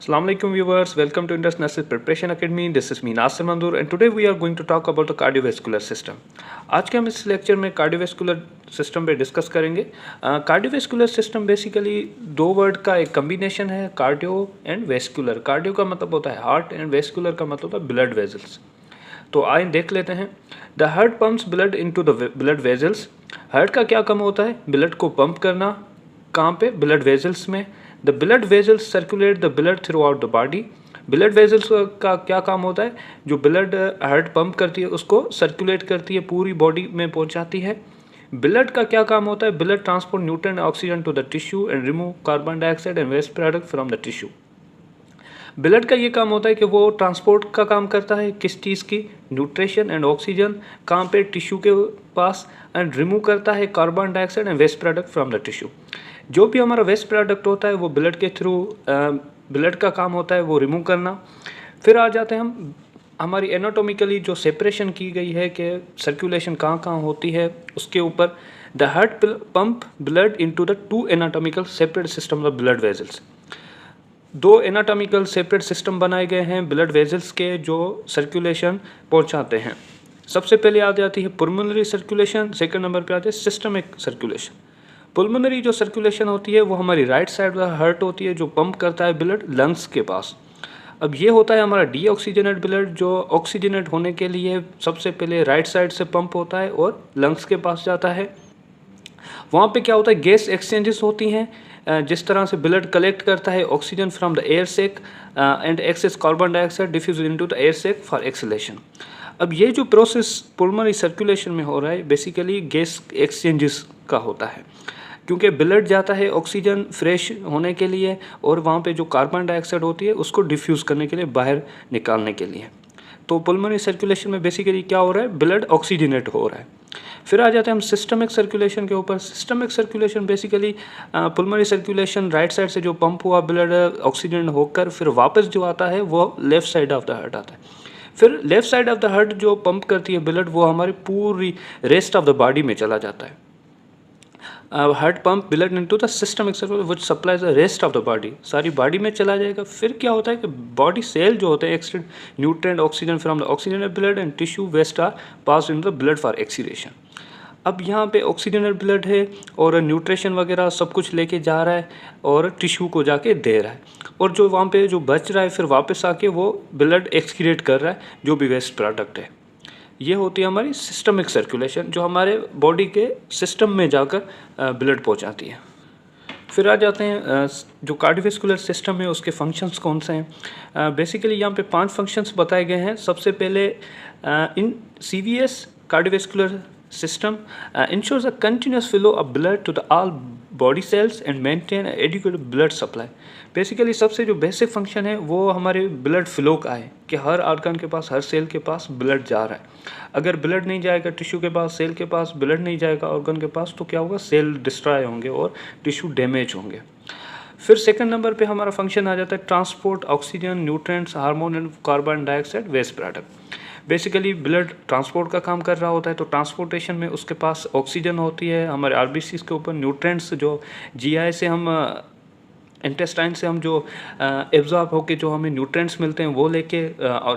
Assalamu alaikum viewers, welcome to International Preparation Academy. This is me Nasir Mandur and today we are going to talk about the cardiovascular system. आज के हम इस lecture में cardiovascular system पे discuss करेंगे। Cardiovascular system basically दो word का एक कम्बिनेशन है, कार्डियो एंड वेस्कुलर। कार्डियो का मतलब होता है हार्ट एंड वेस्कुलर का मतलब होता है ब्लड वेजल्स। तो आइए देख लेते हैं। The heart pumps blood into the blood vessels. Heart का क्या काम होता है? ब्लड को पंप करना। कहाँ पे? ब्लड वेजल्स में। The blood vessels circulate the blood through out the body. Blood vessels का क्या काम होता है? जो ब्लड हार्ट पंप करती है उसको सर्कुलेट करती है, पूरी बॉडी में पहुंचाती है। ब्लड का क्या काम होता है? Blood transport nutrient oxygen to the tissue and remove carbon dioxide and waste product from the tissue. Blood का ये काम होता है कि वो ट्रांसपोर्ट का काम करता है, किस चीज़ की? Nutrition and oxygen. कहाँ पे? टिश्यू के पास। एंड रिमूव करता है carbon dioxide and waste product from the tissue. जो भी हमारा वेस्ट प्रोडक्ट होता है वो ब्लड के थ्रू, ब्लड का काम होता है वो रिमूव करना। फिर आ जाते हैं हम हमारी एनाटॉमिकली जो सेपरेशन की गई है कि सर्कुलेशन कहाँ कहाँ होती है उसके ऊपर। The heart pump blood into the two anatomical separate system of blood vessels. दो एनाटॉमिकल सेपरेट सिस्टम बनाए गए हैं ब्लड वेजल्स के जो सर्कुलेशन पहुंचाते हैं। सबसे पहले आ जाती है पुल्मोनरी सर्कुलेशन, सेकंड नंबर पे आती है सिस्टमिक सर्कुलेशन। पुल्मोनरी जो सर्कुलेशन होती है वो हमारी राइट साइड का हार्ट होती है जो पंप करता है ब्लड लंग्स के पास। अब ये होता है हमारा डीऑक्सीजनेट ब्लड, जो ऑक्सीजनेट होने के लिए सबसे पहले राइट साइड से पंप होता है और लंग्स के पास जाता है। वहाँ पे क्या होता है? गैस एक्सचेंजेस होती हैं। जिस तरह से ब्लड कलेक्ट करता है oxygen from the air sac and excess carbon dioxide diffuse into the air sac for exhalation. अब ये जो प्रोसेस पुल्मोनरी सर्कुलेशन में हो रहा है बेसिकली गैस एक्सचेंजेस का होता है, क्योंकि ब्लड जाता है ऑक्सीजन फ्रेश होने के लिए और वहाँ पे जो कार्बन डाइऑक्साइड होती है उसको डिफ्यूज़ करने के लिए, बाहर निकालने के लिए। तो पुल्मोनरी सर्कुलेशन में बेसिकली क्या हो रहा है? ब्लड ऑक्सीजनेट हो रहा है। फिर आ जाते हैं हम सिस्टमिक सर्कुलेशन के ऊपर। Systemic circulation basically pulmonary circulation right side से जो पंप हुआ ब्लड ऑक्सीजन होकर फिर वापस जो आता है वो left side of the heart आता है। फिर left side of the heart जो पंप करती है ब्लड वो हमारी पूरी रेस्ट ऑफ द बॉडी में चला जाता है। Heart pump blood into the systemic circulation which supplies the rest of the body. सारी बॉडी में चला जाएगा। फिर क्या होता है कि बॉडी सेल जो होते हैं extract nutrient oxygen from the oxygenate blood and tissue waste are pass in the blood for excretion. अब यहाँ पे ऑक्सीजनेट ब्लड है और न्यूट्रिशन वगैरह सब कुछ लेके जा रहा है और टिश्यू को जाके दे रहा है, और जो वहाँ पे जो बच रहा है फिर वापस आके वो ब्लड एक्सक्रीट कर रहा है जो भी वेस्ट प्रोडक्ट है। ये होती है हमारी सिस्टमिक सर्कुलेशन जो हमारे बॉडी के सिस्टम में जाकर ब्लड पहुंचाती है। फिर आ जाते हैं जो कार्डियोवैस्कुलर सिस्टम है उसके फंक्शंस कौन से हैं। बेसिकली यहाँ पे 5 फंक्शंस बताए गए हैं। सबसे पहले इन CVS cardiovascular system ensures a continuous flow of blood to the all body cells and maintain adequate blood supply। Basically सबसे जो बेसिक फंक्शन है वो हमारे ब्लड फ्लो का है कि हर ऑर्गन के पास, हर सेल के पास ब्लड जा रहा है। अगर ब्लड नहीं जाएगा टिश्यू के पास, सेल के पास, ब्लड नहीं जाएगा ऑर्गन के पास, तो क्या होगा? सेल डिस्ट्रॉय होंगे और टिश्यू डैमेज होंगे। फिर सेकंड नंबर पे हमारा फंक्शन आ जाता है transport oxygen, nutrients, hormone and carbon dioxide waste product. Basically blood transport का काम कर रहा होता है, तो ट्रांसपोर्टेशन में उसके पास ऑक्सीजन होती है, हमारे आरबीसी के ऊपर न्यूट्रिएंट्स जो जीआई से हम इंटेस्टाइन से हम जो एब्जॉर्ब होके जो हमें न्यूट्रिएंट्स मिलते हैं वो लेके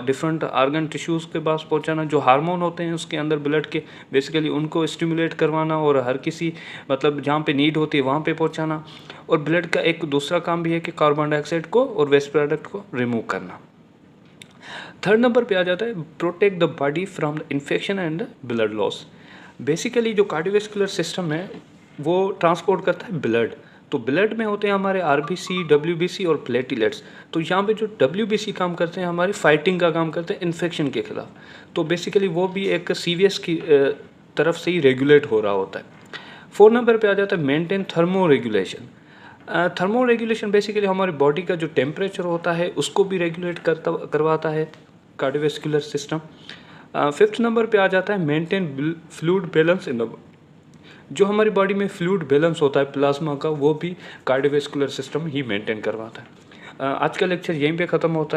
डिफरेंट ऑर्गन टिश्यूज़ के पास पहुंचाना। जो हार्मोन होते हैं उसके अंदर ब्लड के बेसिकली उनको स्टिमुलेट करवाना और हर किसी मतलब जहाँ पे नीड होती है वहाँ पे पहुंचाना। और ब्लड का एक दूसरा काम भी है कि कार्बन डाइऑक्साइड को और वेस्ट प्रोडक्ट को रिमूव करना। थर्ड नंबर पे आ जाता है protect the body from the infection and blood loss. Basically जो कार्डियोवैस्कुलर सिस्टम है वो ट्रांसपोर्ट करता है ब्लड। तो ब्लड में होते हैं हमारे आरबीसी, डब्ल्यूबीसी और प्लेटलेट्स। तो यहाँ पे जो डब्ल्यूबीसी काम करते हैं हमारी फाइटिंग का काम करते हैं इन्फेक्शन के खिलाफ। तो बेसिकली वो भी एक सीवीएस की तरफ से ही रेगुलेट हो रहा होता है। 4 नंबर पे आ जाता है maintain thermo regulation. Thermo regulation basically हमारी बॉडी का जो टेम्परेचर होता है उसको भी रेगुलेट करवाता है कार्डियोवैस्कुलर सिस्टम। 5th नंबर पे आ जाता है maintain fluid balance in the. जो हमारी बॉडी में फ्लूइड बैलेंस होता है प्लाज्मा का वो भी कार्डियोवैस्कुलर सिस्टम ही मेंटेन करवाता है। आज का लेक्चर यहीं पे ख़त्म होता है।